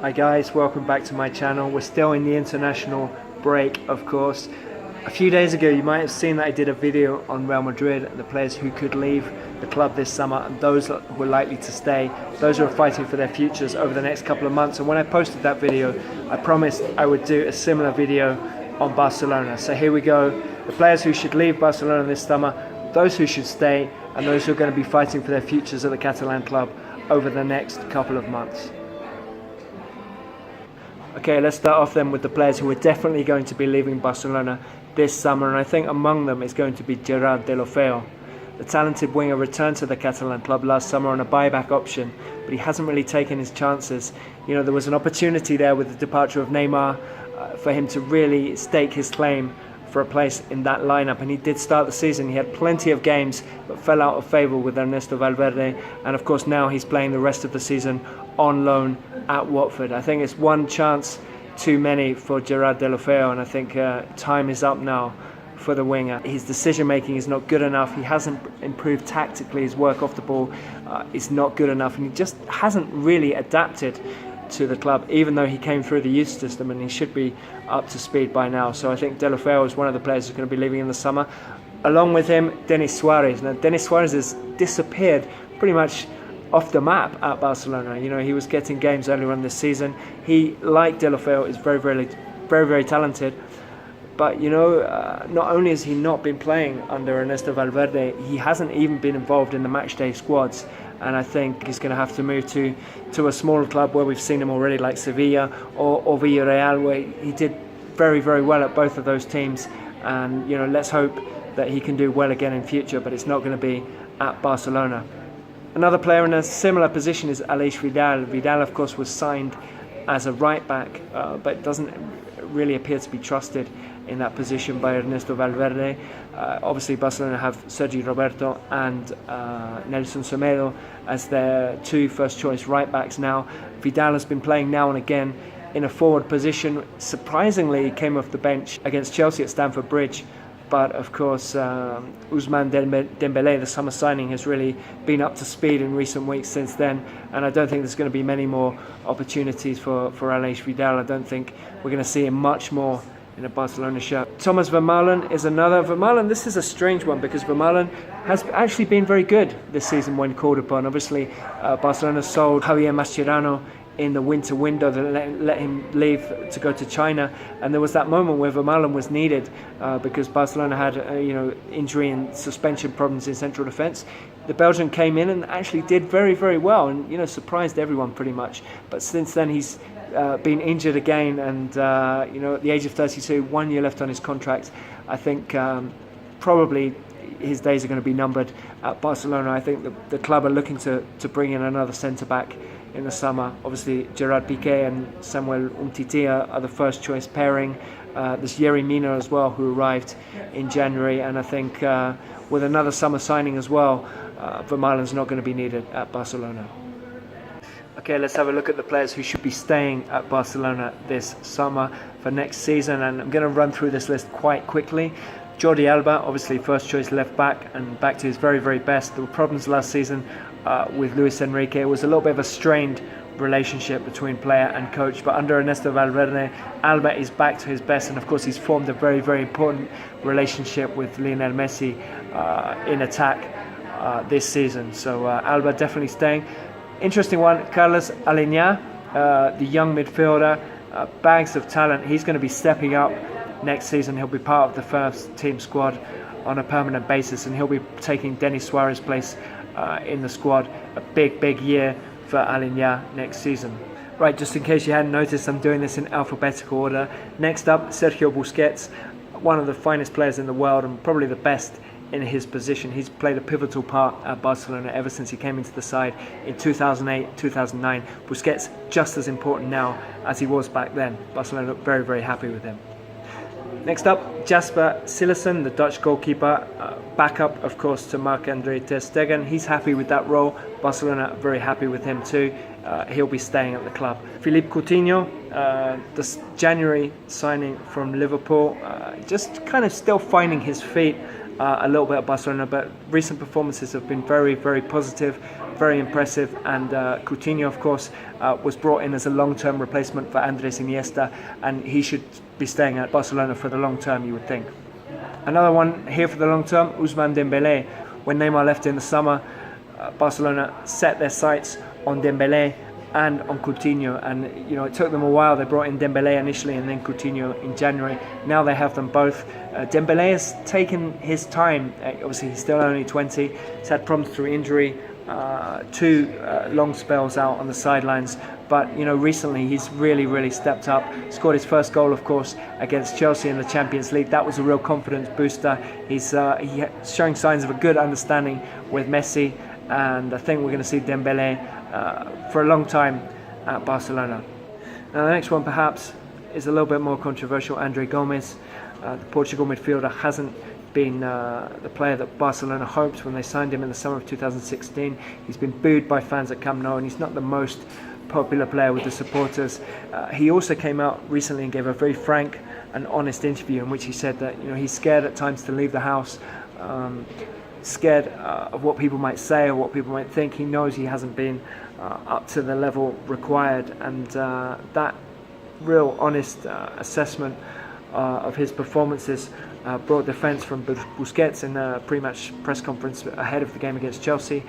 Hi guys, welcome back to my channel. We're still in the international break, of course. A few days ago you might have seen that I did a video on Real Madrid and the players who could leave the club this summer and those who are likely to stay, those who are fighting for their futures over the next couple of months. And when I posted that video, I promised I would do a similar video on Barcelona. So here we go, the players who should leave Barcelona this summer, those who should stay, and those who are going to be fighting for their futures at the Catalan club over the next couple of months. Okay, let's start off then with the players who are definitely going to be leaving Barcelona this summer, and I think among them is going to be Gerard Deulofeu. The talented winger returned to the Catalan club last summer on a buyback option, but he hasn't really taken his chances. You know, there was an opportunity there with the departure of Neymar for him to really stake his claim for a place in that lineup, and he did start the season. He had plenty of games but fell out of favour with Ernesto Valverde, and of course now he's playing the rest of the season on loan at Watford. I think it's one chance too many for Gerard Deulofeu, and I think time is up now for the winger. His decision making is not good enough. He hasn't improved tactically. His work off the ball is not good enough, and he just hasn't really adapted to the club, even though he came through the youth system and he should be up to speed by now. So I think Deulofeu is one of the players who's going to be leaving in the summer. Along with him, Denis Suarez. Now Denis Suarez has disappeared pretty much off the map at Barcelona. You know, he was getting games earlier on this season. He, like Deulofeu, is very talented. But you know, not only has he not been playing under Ernesto Valverde, he hasn't even been involved in the matchday squads. And I think he's going to have to move to a smaller club where we've seen him already, like Sevilla or Villarreal, where he did very well at both of those teams. And you know, let's hope that he can do well again in future, but it's not going to be at Barcelona. Another player in a similar position is Aleix Vidal. Vidal, of course, was signed as a right back, but doesn't really appear to be trusted in that position by Ernesto Valverde. Obviously Barcelona have Sergi Roberto and Nelson Semedo as their two first choice right backs now. Vidal has been playing now and again in a forward position. Surprisingly, he came off the bench against Chelsea at Stamford Bridge, but of course Ousmane Dembélé, the summer signing, has really been up to speed in recent weeks since then, and I don't think there's going to be many more opportunities for Aleix Vidal. I don't think we're going to see him much more in a Barcelona shirt. Thomas Vermaelen is another. Vermaelen, this is a strange one because Vermaelen has actually been very good this season when called upon. Obviously, Barcelona sold Javier Mascherano in the winter window that let him leave to go to China, and there was that moment where Vermaelen was needed because Barcelona had injury and suspension problems in central defence. The Belgian came in and actually did very well, and surprised everyone pretty much. But since then he's been injured again, and at the age of 32, 1 year left on his contract. I think probably his days are going to be numbered at Barcelona. I think the club are looking to bring in another centre back in the summer. Obviously Gerard Piqué and Samuel Umtiti are the first choice pairing. There's Yerry Mina as well, who arrived in January, and I think with another summer signing as well, Vermaelen's not going to be needed at Barcelona. Okay, let's have a look at the players who should be staying at Barcelona this summer for next season, and I'm going to run through this list quite quickly. Jordi Alba, obviously first choice left back and back to his very best. There were problems last season with Luis Enrique. It was a little bit of a strained relationship between player and coach, but under Ernesto Valverde, Alba is back to his best, and of course he's formed a very important relationship with Lionel Messi in attack this season. So Alba definitely staying. Interesting one, Carlos Aleñá, the young midfielder, bags of talent. He's going to be stepping up next season. He'll be part of the first team squad on a permanent basis, and he'll be taking Denis Suarez's place in the squad. A big year for Aleñá next season. Right, just in case you hadn't noticed, I'm doing this in alphabetical order. Next up, Sergio Busquets, one of the finest players in the world and probably the best in his position. He's played a pivotal part at Barcelona ever since he came into the side in 2008, 2009. Busquets just as important now as he was back then. Barcelona look very happy with him. Next up, Jasper Cillessen, the Dutch goalkeeper, backup of course to Marc-André ter Stegen. He's happy with that role. Barcelona are very happy with him too. He'll be staying at the club. Philippe Coutinho, this January signing from Liverpool, just kind of still finding his feet a little bit at Barcelona, but recent performances have been very positive. very impressive. And Coutinho, of course, was brought in as a long-term replacement for Andrés Iniesta, and he should be staying at Barcelona for the long term, you would think. Another one here for the long term, Ousmane Dembélé. When Neymar left in the summer, Barcelona set their sights on Dembélé and on Coutinho, and it took them a while. They brought in Dembélé initially and then Coutinho in January. Now they have them both. Dembélé has taken his time. Obviously he's still only 20. He's had problems through injury, 2 long spells out on the sidelines, but recently he's really stepped up. Scored his first goal, of course, against Chelsea in the Champions League. That was a real confidence booster. He's showing signs of a good understanding with Messi, and I think we're going to see Dembélé for a long time at Barcelona. Now the next one perhaps is a little bit more controversial. André Gomes, the Portugal midfielder, hasn't been the player that Barcelona hoped when they signed him in the summer of 2016. He's been booed by fans at Camp Nou, and he's not the most popular player with the supporters. He also came out recently and gave a very frank and honest interview in which he said that he's scared at times to leave the house, scared of what people might say or what people might think. He knows he hasn't been up to the level required, and that real honest assessment of his performances brought defence from Busquets in a pre-match press conference ahead of the game against Chelsea.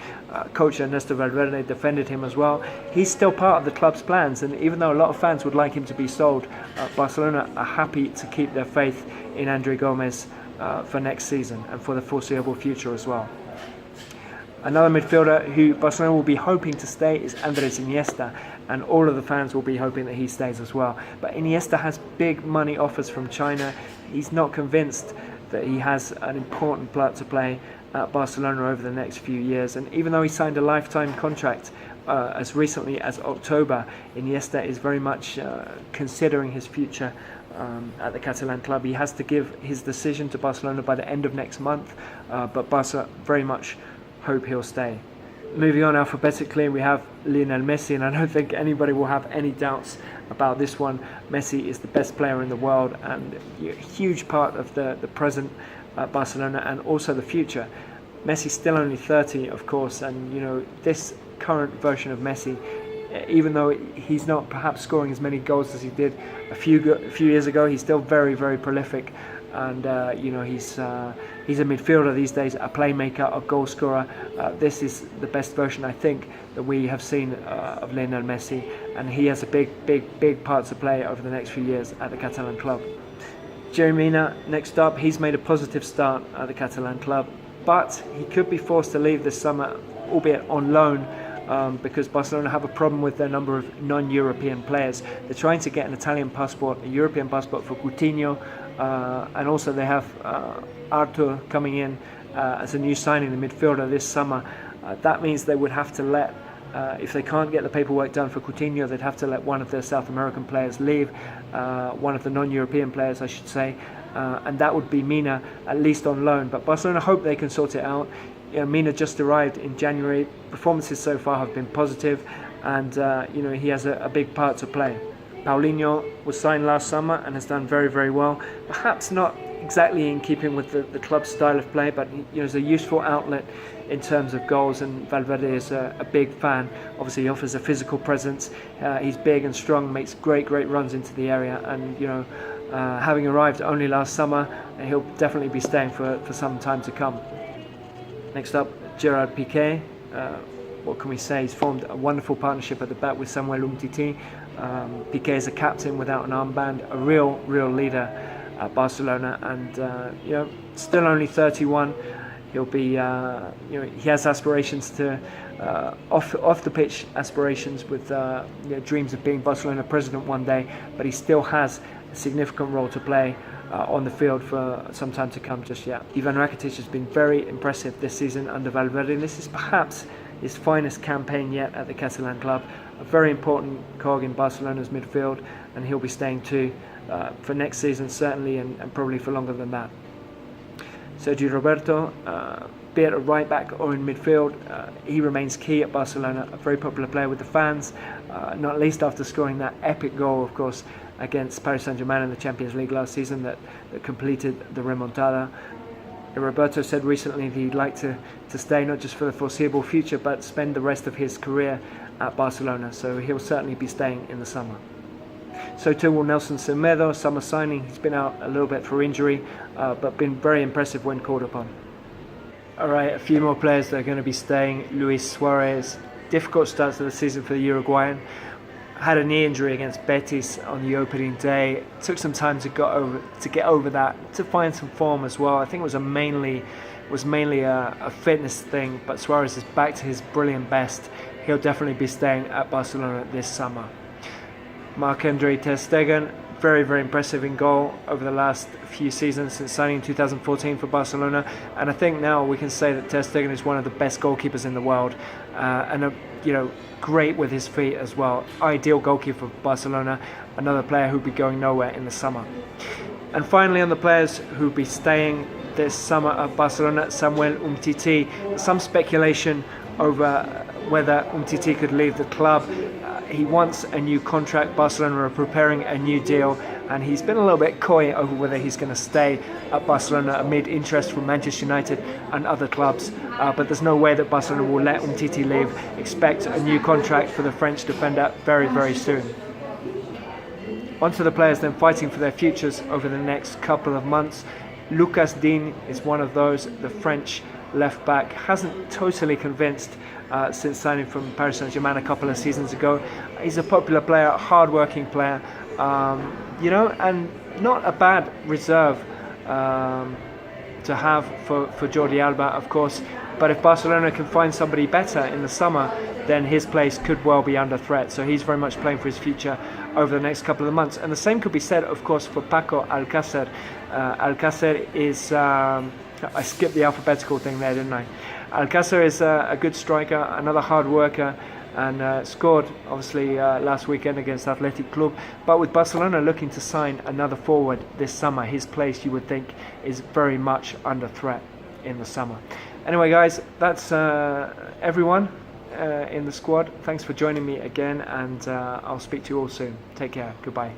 Coach Ernesto Valverde defended him as well. He's still part of the club's plans, and even though a lot of fans would like him to be sold, Barcelona are happy to keep their faith in André Gomes for next season and for the foreseeable future as well. Another midfielder who Barcelona will be hoping to stay is Andrés Iniesta, and all of the fans will be hoping that he stays as well. But Iniesta has big money offers from China. He's not convinced that he has an important part to play at Barcelona over the next few years, and even though he signed a lifetime contract as recently as October, Iniesta is very much considering his future at the Catalan club. He has to give his decision to Barcelona by the end of next month, but Barca very much hope he'll stay. Moving on alphabetically, we have Lionel Messi, and I don't think anybody will have any doubts about this one. Messi is the best player in the world and a huge part of the present Barcelona and also the future. Messi's still only 30, of course, and this current version of Messi, even though he's not perhaps scoring as many goals as he did a few years ago, he's still very prolific. And he's a midfielder these days, a playmaker, a goal scorer. This is the best version, I think, that we have seen of Lionel Messi, and he has a big part to play over the next few years at the Catalan club. Yerry Mina, next up, he's made a positive start at the Catalan club, but he could be forced to leave this summer, albeit on loan, because Barcelona have a problem with their number of non-European players. They're trying to get an Italian passport, a European passport for Coutinho, and also they have Arthur coming in as a new signing, the midfielder this summer. That means they would have to let, if they can't get the paperwork done for Coutinho, they'd have to let one of their South American players leave, one of the non-European players I should say, and that would be Mina, at least on loan. But Barcelona hope they can sort it out. Mina just arrived in January. Performances so far have been positive, and he has a big part to play. Paulinho was signed last summer and has done very well. Perhaps not exactly in keeping with the club's style of play, but is a useful outlet in terms of goals, and Valverde is a big fan. Obviously he offers a physical presence. He's big and strong, makes great runs into the area, and having arrived only last summer, he'll definitely be staying for some time to come. Next up, Gerard Piqué. What can we say? He's formed a wonderful partnership at the back with Samuel Umtiti. Piqué is a captain without an armband, a real leader at Barcelona, and still only 31. He'll be, he has aspirations to off the pitch aspirations with dreams of being Barcelona president one day, but he still has a significant role to play on the field for some time to come just yet. Ivan Rakitic has been very impressive this season under Valverde. This is perhaps his finest campaign yet at the Catalan club. A very important cog in Barcelona's midfield, and he'll be staying too for next season certainly, and probably for longer than that. Sergio Roberto, be it at right back or in midfield, he remains key at Barcelona, a very popular player with the fans, not least after scoring that epic goal, of course, against Paris Saint-Germain in the Champions League last season that completed the remontada. Roberto said recently that he'd like to stay not just for the foreseeable future, but spend the rest of his career at Barcelona. So he'll certainly be staying in the summer. So too will Nelson Semedo, summer signing. He's been out a little bit for injury, but been very impressive when called upon. Alright, a few more players that are going to be staying. Luis Suarez, difficult start to the season for the Uruguayan. Had a knee injury against Betis on the opening day. Took some time to get over that, to find some form as well. I think it was mainly a fitness thing, but Suarez is back to his brilliant best. He'll definitely be staying at Barcelona this summer. Marc-Andre ter Stegen, very, very impressive in goal over the last few seasons since signing in 2014 for Barcelona, and I think now we can say that ter Stegen is one of the best goalkeepers in the world, and great with his feet as well. Ideal goalkeeper for Barcelona, another player who'll be going nowhere in the summer. And finally, on the players who'll be staying this summer at Barcelona, Samuel Umtiti. Some speculation over whether Umtiti could leave the club. He wants a new contract. Barcelona are preparing a new deal, and he's been a little bit coy over whether he's going to stay at Barcelona amid interest from Manchester United and other clubs. But there's no way that Barcelona will let Umtiti leave. Expect a new contract for the French defender very, very soon. On to the players then fighting for their futures over the next couple of months. Lucas Digne is one of those. The French left back hasn't totally convinced since signing from Paris Saint-Germain a couple of seasons ago. He's a popular player, hard-working player, and not a bad reserve to have for Jordi Alba, of course. But if Barcelona can find somebody better in the summer, then his place could well be under threat. So he's very much playing for his future over the next couple of months. And the same could be said, of course, for Paco Alcácer. Alcácer is... I skipped the alphabetical thing there, didn't I? Alcácer is a good striker, another hard worker, and scored, obviously, last weekend against Athletic Club. But with Barcelona looking to sign another forward this summer, his place, you would think, is very much under threat in the summer. Anyway, guys, that's everyone in the squad. Thanks for joining me again, and I'll speak to you all soon. Take care. Goodbye.